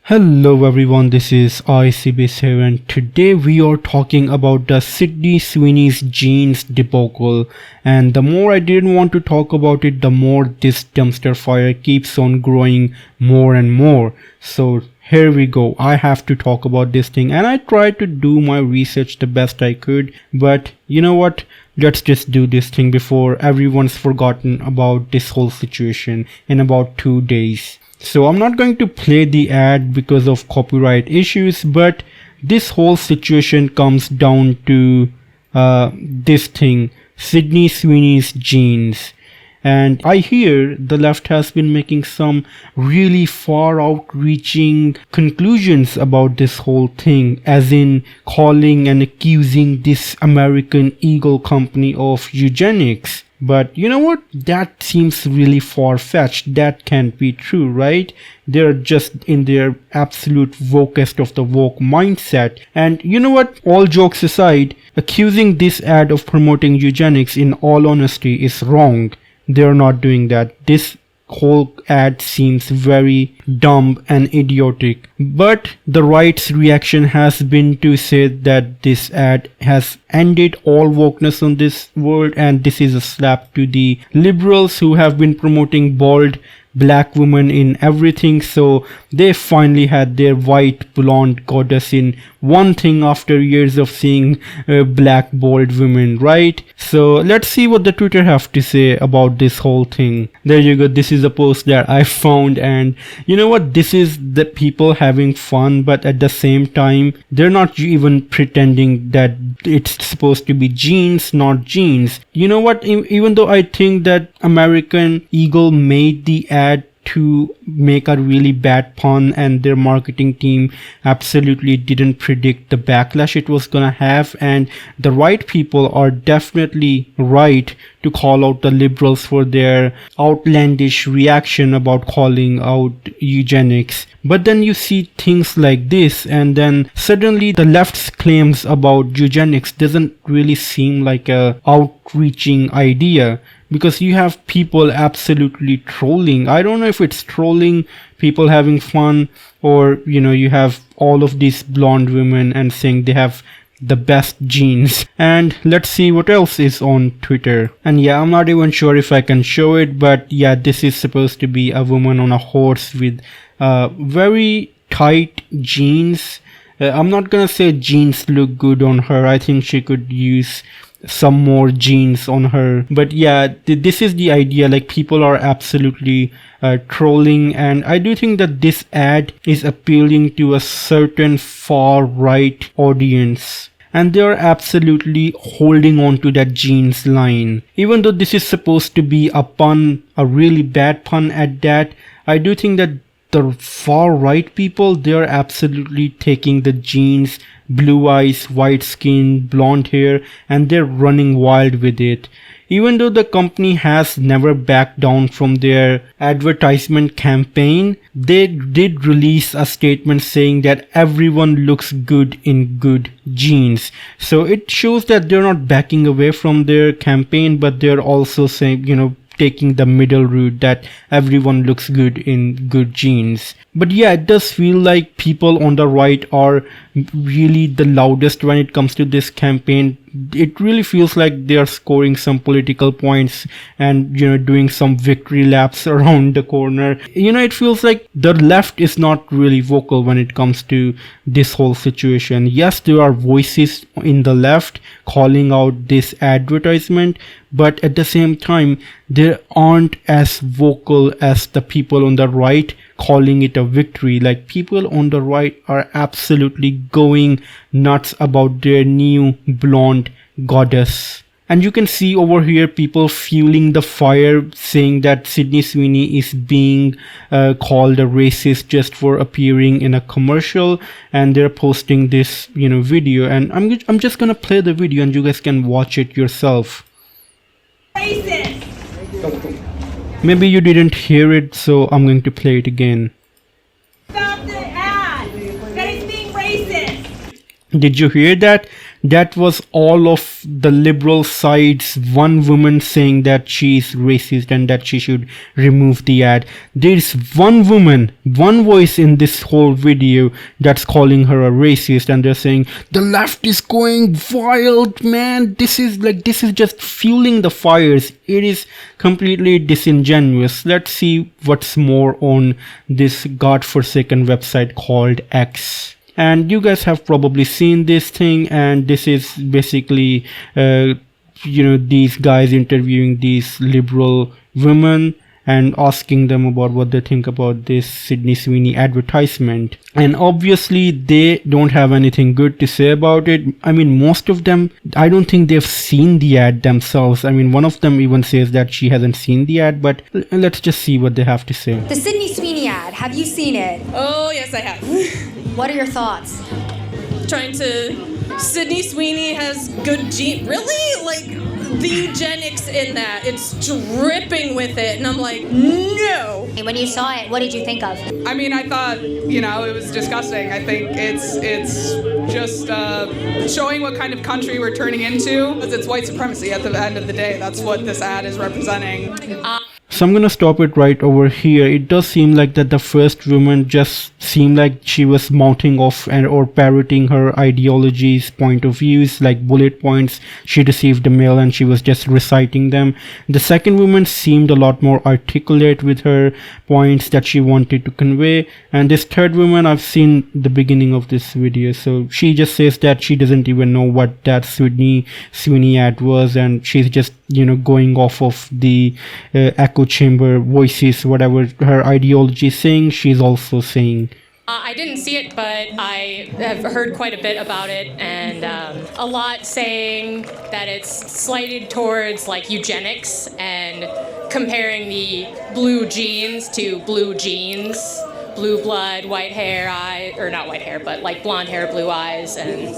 Hello everyone, this is icyabyss here, and today we are talking about the Sydney Sweeney's jeans debacle. And the more I didn't want to talk about it, the more this dumpster fire keeps on growing more and more. So here we go. I have to talk about this thing, and I tried to do my research the best I could, but you know what? Let's just do this thing before everyone's forgotten about this whole situation in about 2 days. So I'm not going to play the ad because of copyright issues, but this whole situation comes down to this thing, Sydney Sweeney's jeans. And I hear the left has been making some really far outreaching conclusions about this whole thing, as in calling and accusing this American Eagle company of eugenics. But you know what? That seems really far-fetched. That can't be true, right? They're just in their absolute wokest of the woke mindset. And you know what? All jokes aside, accusing this ad of promoting eugenics, in all honesty, is wrong. They're not doing that. This whole ad seems very dumb and idiotic, but the right's reaction has been to say that this ad has ended all wokeness on this world, and this is a slap to the liberals who have been promoting bald black women in everything. So they finally had their white blonde goddess in one thing after years of seeing black bald women, right? So let's see what the Twitter have to say about this whole thing. There you go. This is a post that I found, and you know what? This is the people having fun, but at the same time, they're not even pretending that it's supposed to be jeans, not jeans. You know what? Even though I think that American Eagle made the ad to make a really bad pun, and their marketing team absolutely didn't predict the backlash it was gonna have, and the right people are definitely right to call out the liberals for their outlandish reaction about calling out eugenics. But then you see things like this, and then suddenly the left's claims about eugenics doesn't really seem like a outreaching idea, because you have people absolutely trolling. I don't know if it's trolling, people having fun, or you know, you have all of these blonde women and saying they have the best jeans. And let's see what else is on Twitter. And yeah, I'm not even sure if I can show it, but yeah, this is supposed to be a woman on a horse with very tight jeans. I'm not gonna say jeans look good on her. I think she could use some more jeans on her. But yeah, this is the idea. Like, people are absolutely trolling, and I do think that this ad is appealing to a certain far right audience, and they are absolutely holding on to that jeans line. Even though this is supposed to be a pun, a really bad pun at that, I do think that the far right people, they're absolutely taking the jeans, blue eyes, white skin, blonde hair, and they're running wild with it. Even though the company has never backed down from their advertisement campaign, they did release a statement saying that everyone looks good in good jeans. So it shows that they're not backing away from their campaign, but they're also saying, you know, taking the middle route that everyone looks good in good jeans. But yeah, it does feel like people on the right are really the loudest when it comes to this campaign. It really feels like they are scoring some political points and, you know, doing some victory laps around the corner. You know, it feels like the left is not really vocal when it comes to this whole situation. Yes, there are voices in the left calling out this advertisement, but at the same time, they aren't as vocal as the people on the right calling it a victory. Like, people on the right are absolutely going nuts about their new blonde goddess. And you can see over here people fueling the fire, saying that Sydney Sweeney is being called a racist just for appearing in a commercial, and they're posting this, you know, video. And I'm just gonna play the video and you guys can watch it yourself. Racist. Maybe you didn't hear it, so I'm going to play it again. Stop the ad! That is being racist! Did you hear that? That was all of the liberal side's one woman saying that she's racist and that she should remove the ad. There's one woman, one voice in this whole video that's calling her a racist, and they're saying the left is going wild, man. This is just fueling the fires. It is completely disingenuous. Let's see what's more on this godforsaken website called X. And you guys have probably seen this thing, and this is basically these guys interviewing these liberal women and asking them about what they think about this Sydney Sweeney advertisement. And obviously they don't have anything good to say about it. I mean, most of them, I don't think they've seen the ad themselves. I mean, one of them even says that she hasn't seen the ad, but let's just see what they have to say. The Sydney Sweeney ad, have you seen it? Oh, yes, I have. What are your thoughts? Sydney Sweeney has good genes. Really? Like, the eugenics in that. It's dripping with it. And I'm like, no. And when you saw it, what did you think of? I mean, I thought, it was disgusting. I think it's just showing what kind of country we're turning into. It's white supremacy at the end of the day. That's what this ad is representing. So I'm gonna stop it right over here. It does seem like that the first woman just seemed like she was mounting off or parroting her ideologies, point of views, like bullet points. She received a mail and she was just reciting them. The second woman seemed a lot more articulate with her points that she wanted to convey. And this third woman, I've seen the beginning of this video, so she just says that she doesn't even know what that Sweeney ad was, and she's just going off of the echo chamber voices, whatever her ideology is saying, she's also saying. I didn't see it, but I have heard quite a bit about it, and a lot saying that it's slighted towards like eugenics and comparing the blue genes to blue genes, blue blood, white hair, or not white hair, but like blonde hair, blue eyes, and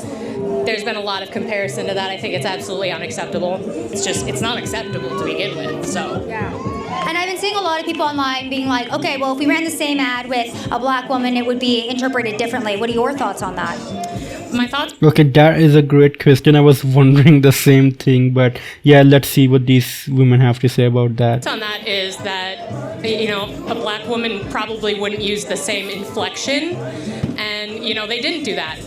there's been a lot of comparison to that. I think it's absolutely unacceptable. It's not acceptable to begin with, so. Yeah. And I've been seeing a lot of people online being like, okay, well, if we ran the same ad with a black woman, it would be interpreted differently. What are your thoughts on that? My thoughts? Okay, that is a great question. I was wondering the same thing, but yeah, let's see what these women have to say about that. On that is that, a black woman probably wouldn't use the same inflection, and, they didn't do that.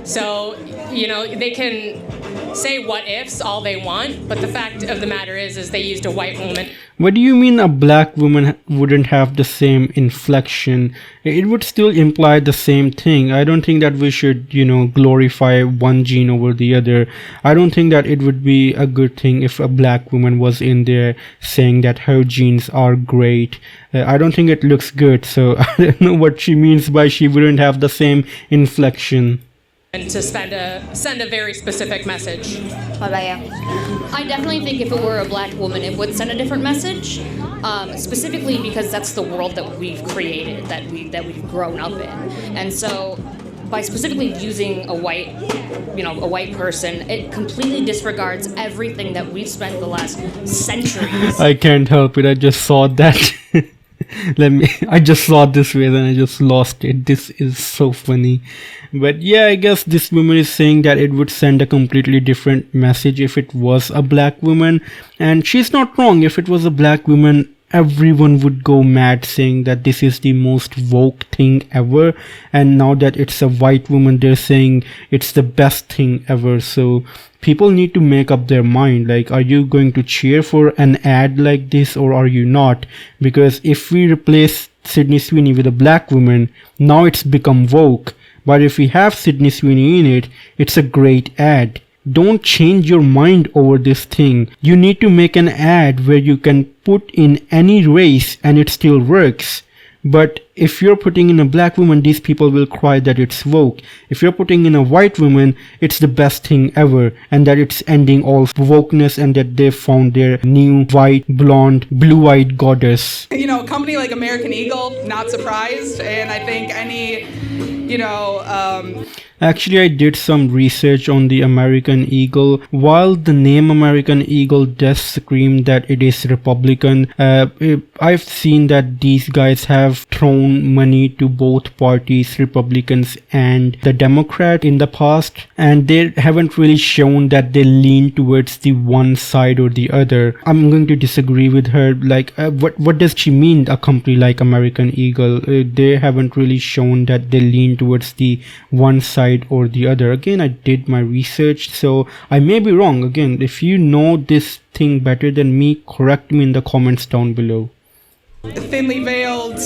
So, they can say what ifs all they want, but the fact of the matter is they used a white woman. What do you mean a black woman wouldn't have the same inflection? It would still imply the same thing. I don't think that we should, glorify one gene over the other. I don't think that it would be a good thing if a black woman was in there saying that her genes are great. I don't think it looks good, so I don't know what she means by she wouldn't have the same inflection. And to send a very specific message. What about you? I definitely think if it were a black woman, it would send a different message, specifically because that's the world that we've created, that we've grown up in. And so by specifically using a white person, it completely disregards everything that we've spent the last centuries. I can't help it. I just saw that. I just saw this way, then I just lost it. This is so funny. But yeah, I guess this woman is saying that it would send a completely different message if it was a black woman. And she's not wrong. If it was a black woman, everyone would go mad saying that this is the most woke thing ever. And now that it's a white woman, they're saying it's the best thing ever. So people need to make up their mind. Like, are you going to cheer for an ad like this or are you not? Because if we replace Sydney Sweeney with a black woman, now it's become woke. But if we have Sydney Sweeney in it, it's a great ad. Don't change your mind over this thing. You need to make an ad where you can put in any race and it still works. But if you're putting in a black woman, these people will cry that it's woke. If you're putting in a white woman, it's the best thing ever, and that it's ending all wokeness and that they've found their new white, blonde, blue-eyed goddess. A company like American Eagle, not surprised, and I think any, Actually, I did some research on the American Eagle. While the name American Eagle does scream that it is Republican, I've seen that these guys have thrown shown money to both parties, Republicans and the Democrat in the past, and they haven't really shown that they lean towards the one side or the other. I'm going to disagree with her. Like, what does she mean, a company like American Eagle? They haven't really shown that they lean towards the one side or the other. Again, I did my research, so I may be wrong. Again, if you know this thing better than me, correct me in the comments down below. Thinly veiled,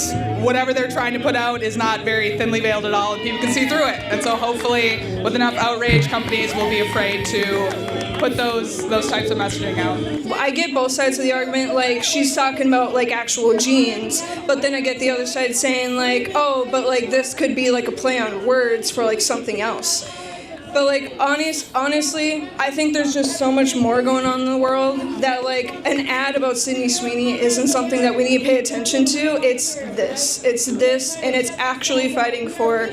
whatever they're trying to put out is not very thinly veiled at all, and people can see through it. And so hopefully with enough outrage, companies will be afraid to put those types of messaging out. I get both sides of the argument. Like, she's talking about like actual genes, but then I get the other side saying like, oh, but like this could be like a play on words for like something else. But like honestly, I think there's just so much more going on in the world that like an ad about Sydney Sweeney isn't something that we need to pay attention to. It's this, and it's actually fighting for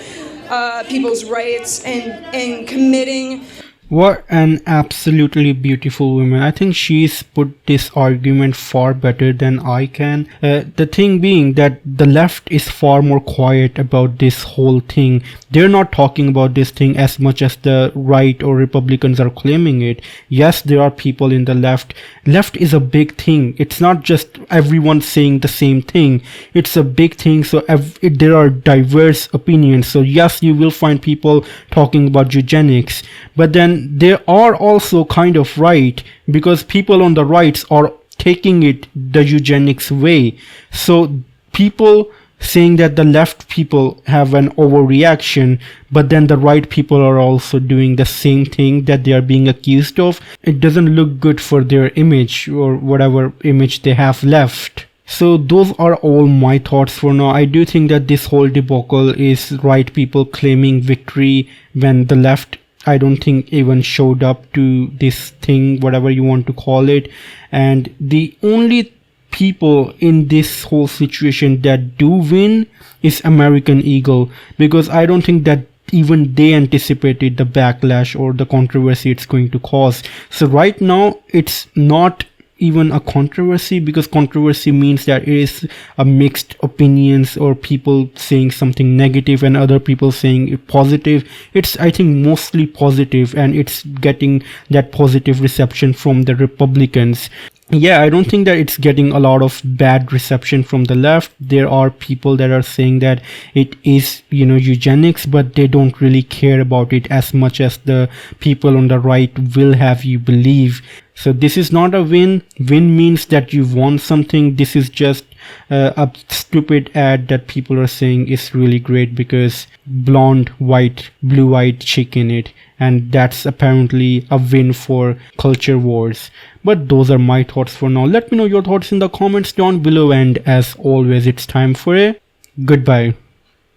people's rights and committing. What an absolutely beautiful woman. I think she's put this argument far better than I can. The thing being that the left is far more quiet about this whole thing. They're not talking about this thing as much as the right or Republicans are claiming it. Yes, there are people in the left. Left is a big thing. It's not just everyone saying the same thing. It's a big thing. So there are diverse opinions. So yes, you will find people talking about eugenics. But then they are also kind of right, because people on the rights are taking it the eugenics way. So people saying that the left people have an overreaction, but then the right people are also doing the same thing that they are being accused of. It doesn't look good for their image, or whatever image they have left. So those are all my thoughts for now. I do think that this whole debacle is right people claiming victory when the left, I don't think, even showed up to this thing, whatever you want to call it. And the only people in this whole situation that do win is American Eagle, because I don't think that even they anticipated the backlash or the controversy it's going to cause. So right now it's not even a controversy, because controversy means that it is a mixed opinions, or people saying something negative and other people saying positive. It's, I think, mostly positive, and it's getting that positive reception from the Republicans. Yeah, I don't think that it's getting a lot of bad reception from the left. There are people that are saying that it is, eugenics, but they don't really care about it as much as the people on the right will have you believe. So this is not a win. Win means that you won something. This is just a stupid ad that people are saying is really great because blonde, white, blue-eyed chick in it. And that's apparently a win for culture wars. But those are my thoughts for now. Let me know your thoughts in the comments down below. And as always, it's time for a goodbye.